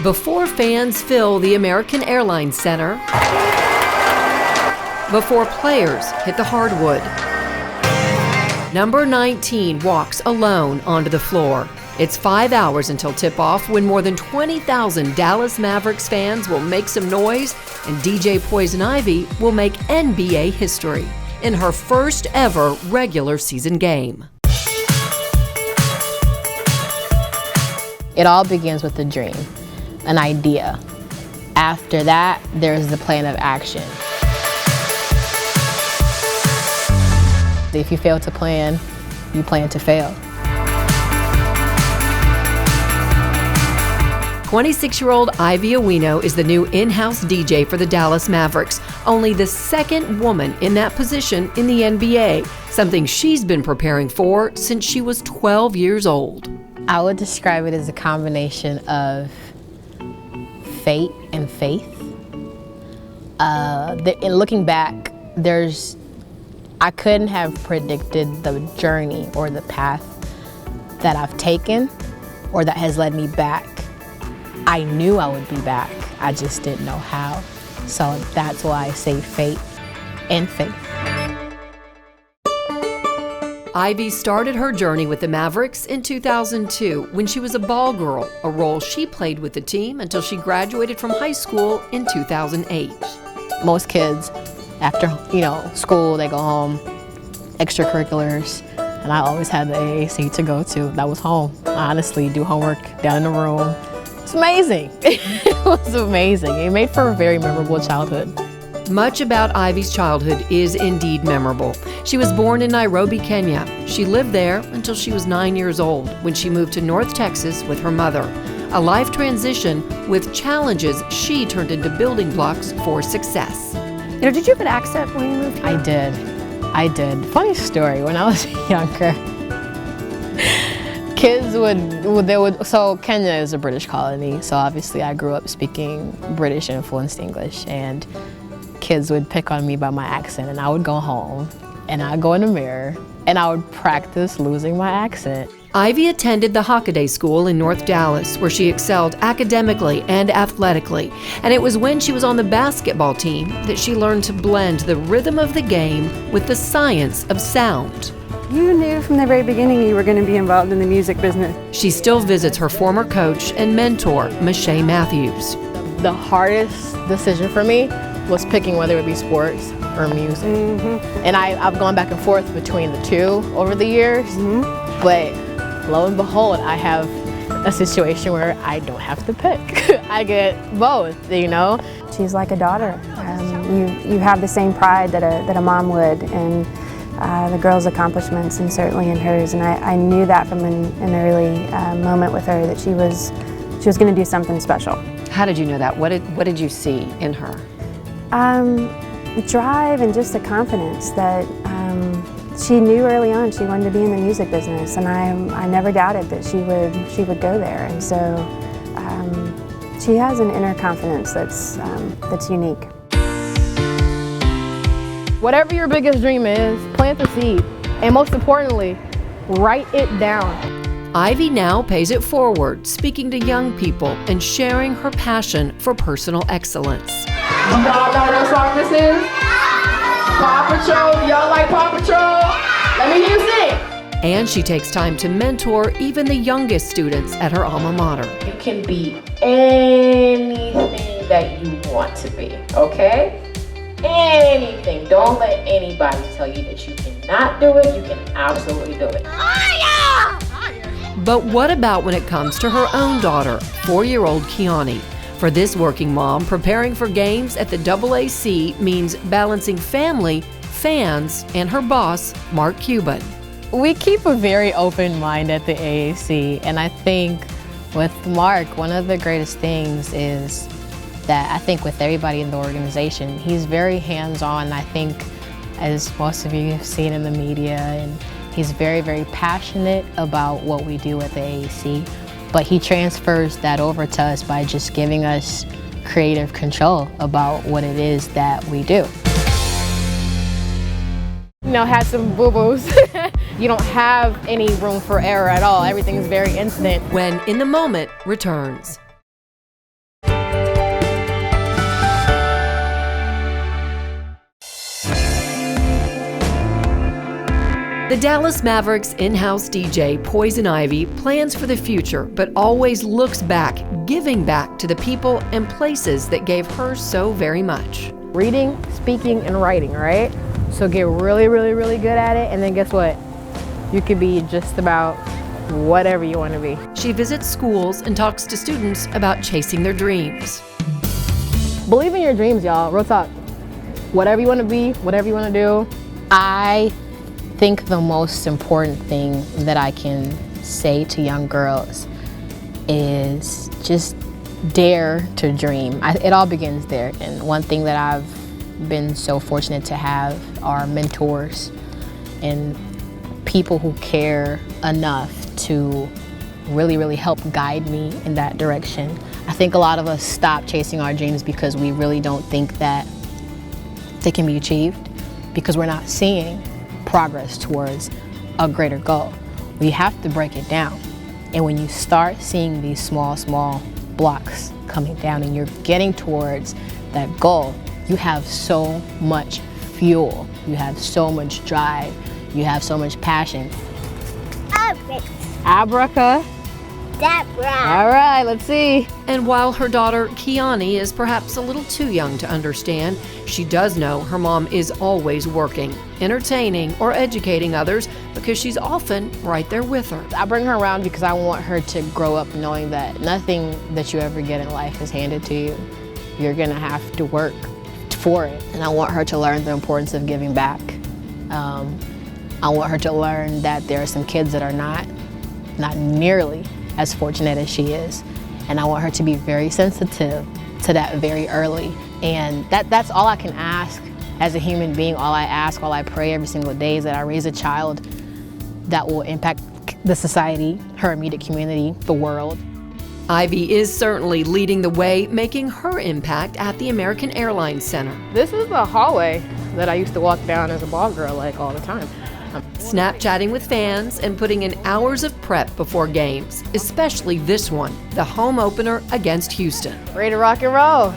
Before fans fill the American Airlines Center, before players hit the hardwood, number 19 walks alone onto the floor. It's 5 hours until tip-off when more than 20,000 Dallas Mavericks fans will make some noise and DJ POIZON IVY will make NBA history in her first ever regular season game. It all begins with a dream, an idea. After that, there's the plan of action. If you fail to plan, you plan to fail. 26-year-old Ivy Awino is the new in-house DJ for the Dallas Mavericks, only the second woman in that position in the NBA, something she's been preparing for since she was 12 years old. I would describe it as a combination of fate and faith. In looking back, I couldn't have predicted the journey or the path that I've taken or that has led me back. I knew I would be back, I just didn't know how. So that's why I say fate and faith. Ivy started her journey with the Mavericks in 2002 when she was a ball girl, a role she played with the team until she graduated from high school in 2008. Most kids, after school, they go home, extracurriculars, and I always had the AAC to go to. That was home. I honestly do homework down in the room. It's amazing. It was amazing. It made for a very memorable childhood. Much about Ivy's childhood is indeed memorable. She was born in Nairobi, Kenya. She lived there until she was 9 years old when she moved to North Texas with her mother. A life transition with challenges she turned into building blocks for success. Did you have an accent when you moved here? I did. Funny story, when I was younger, kids so Kenya is a British colony, so obviously I grew up speaking British influenced English, and kids would pick on me by my accent, and I would go home and I'd go in the mirror and I would practice losing my accent. Ivy attended the Hockaday School in North Dallas, where she excelled academically and athletically. And it was when she was on the basketball team that she learned to blend the rhythm of the game with the science of sound. You knew from the very beginning you were going to be involved in the music business. She still visits her former coach and mentor, Michelle Matthews. The hardest decision for me was picking whether it would be sports or music. And I've gone back and forth between the two over the years, but lo and behold, I have a situation where I don't have to pick. I get both, She's like a daughter. You have the same pride that a mom would in the girl's accomplishments and certainly in hers. And I knew that from an early moment with her that she was going to do something special. How did you know that? What did you see in her? Drive and just the confidence that she knew early on she wanted to be in the music business, and I never doubted that she would go there. And so she has an inner confidence that's unique. Whatever your biggest dream is, plant the seed, and most importantly, write it down. Ivy now pays it forward, speaking to young people and sharing her passion for personal excellence. Y'all know what song this is? Paw Patrol. Y'all like Paw Patrol? Let me hear you sing. And she takes time to mentor even the youngest students at her alma mater. You can be anything that you want to be, okay? Anything. Don't let anybody tell you that you cannot do it. You can absolutely do it. But what about when it comes to her own daughter, 4-year-old Kiani? For this working mom, preparing for games at the AAC means balancing family, fans, and her boss, Mark Cuban. We keep a very open mind at the AAC, and I think with Mark, one of the greatest things is that I think with everybody in the organization, he's very hands-on. I think, as most of you have seen in the media, and he's very, very passionate about what we do at the AAC. But he transfers that over to us by just giving us creative control about what it is that we do. Had some boo-boos. You don't have any room for error at all. Everything is very instant. When In the Moment returns. The Dallas Mavericks in-house DJ Poizon Ivy plans for the future, but always looks back, giving back to the people and places that gave her so very much. Reading, speaking, and writing, right? So get really, really, really good at it, and then guess what? You could be just about whatever you want to be. She visits schools and talks to students about chasing their dreams. Believe in your dreams, y'all. Real talk. Whatever you want to be, whatever you want to do. I think the most important thing that I can say to young girls is just dare to dream. It all begins there. And one thing that I've been so fortunate to have are mentors and people who care enough to really, really help guide me in that direction. I think a lot of us stop chasing our dreams because we really don't think that they can be achieved, because we're not seeing progress towards a greater goal. We have to break it down. And when you start seeing these small, small blocks coming down and you're getting towards that goal, you have so much fuel, you have so much drive, you have so much passion. Abracadabra. All right, let's see. And while her daughter, Kiani, is perhaps a little too young to understand, she does know her mom is always working, entertaining, or educating others because she's often right there with her. I bring her around because I want her to grow up knowing that nothing that you ever get in life is handed to you. You're gonna have to work for it. And I want her to learn the importance of giving back. I want her to learn that there are some kids that are not nearly as fortunate as she is. And I want her to be very sensitive to that very early. And that's all I can ask as a human being. All I ask, all I pray every single day is that I raise a child that will impact the society, her immediate community, the world. Ivy is certainly leading the way, making her impact at the American Airlines Center. This is the hallway that I used to walk down as a ball girl like all the time. Snapchatting with fans and putting in hours of prep before games, especially this one, the home opener against Houston. Ready to rock and roll.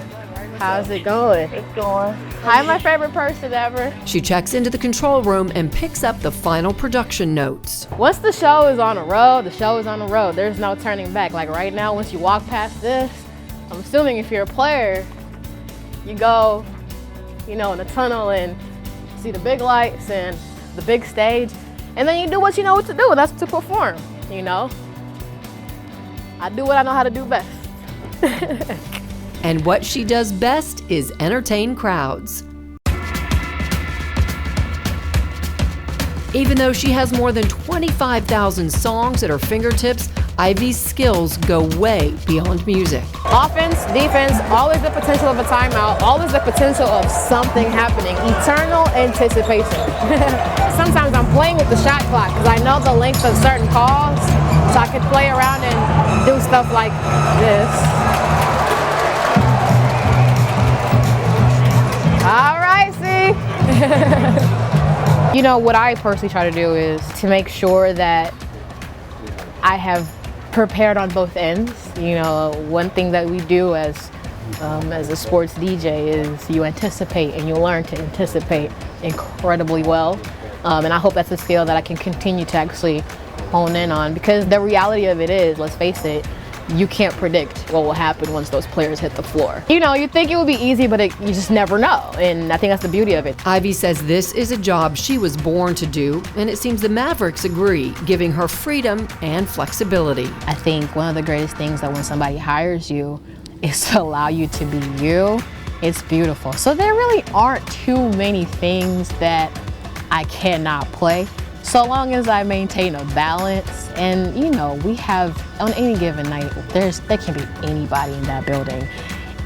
How's it going? It's going. Hi, my favorite person ever. She checks into the control room and picks up the final production notes. Once the show is on the road, the show is on the road. There's no turning back. Like right now, once you walk past this, I'm assuming if you're a player, you go, in the tunnel and see the big lights and the big stage, and then you do what you know what to do, and that's to perform, I do what I know how to do best. And what she does best is entertain crowds. Even though she has more than 25,000 songs at her fingertips, Ivy's skills go way beyond music. Offense, defense, always the potential of a timeout, always the potential of something happening, eternal anticipation. Sometimes I'm playing with the shot clock because I know the length of certain calls, so I can play around and do stuff like this. All right, see? What I personally try to do is to make sure that I have prepared on both ends. One thing that we do as a sports DJ is you anticipate, and you learn to anticipate incredibly well. And I hope that's a skill that I can continue to actually hone in on, because the reality of it is, let's face it, you can't predict what will happen once those players hit the floor. You think it would be easy, but you just never know. And I think that's the beauty of it. Ivy says this is a job she was born to do, and it seems the Mavericks agree, giving her freedom and flexibility. I think one of the greatest things that when somebody hires you is to allow you to be you. It's beautiful. So there really aren't too many things that I cannot play, so long as I maintain a balance. And we have, on any given night, there can be anybody in that building,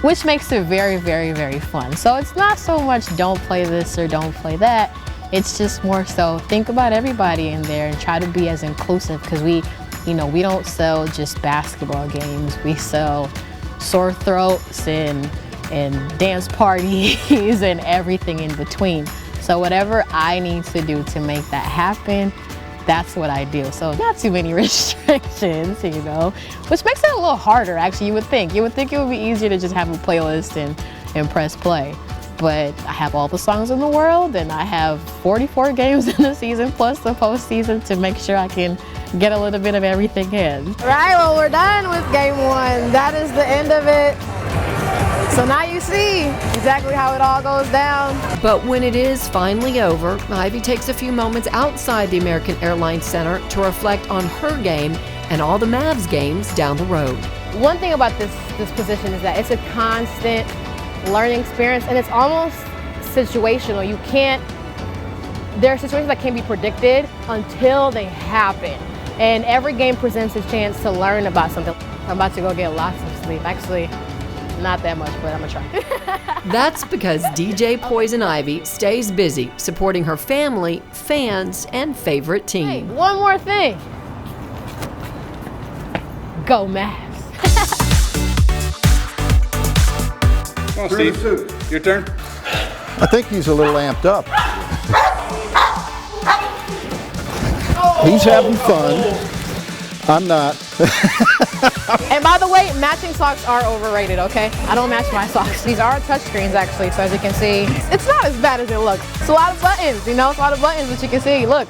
which makes it very, very, very fun. So it's not so much don't play this or don't play that. It's just more so think about everybody in there and try to be as inclusive, because we don't sell just basketball games. We sell sore throats and dance parties and everything in between. So whatever I need to do to make that happen, that's what I do. So not too many restrictions, which makes it a little harder, actually. You would think it would be easier to just have a playlist and press play. but I have all the songs in the world, and I have 44 games in the season plus the postseason to make sure I can get a little bit of everything in. All right, well, we're done with game one. That is the end of it. So now you see exactly how it all goes down. But when it is finally over, Ivy takes a few moments outside the American Airlines Center to reflect on her game and all the Mavs games down the road. One thing about this position is that it's a constant learning experience, and it's almost situational. There are situations that can't be predicted until they happen. And every game presents a chance to learn about something. I'm about to go get lots of sleep. Actually, not that much, but I'm gonna try. That's because DJ POIZON Ivy stays busy supporting her family, fans, and favorite team. Hey, one more thing. Go Mavs. Come on, Steve. Your turn. I think he's a little amped up. He's having fun. I'm not. And by the way, matching socks are overrated, okay? I don't match my socks. These are touchscreens, actually, so as you can see, it's not as bad as it looks. It's a lot of buttons, you know? It's a lot of buttons, but you can see, look.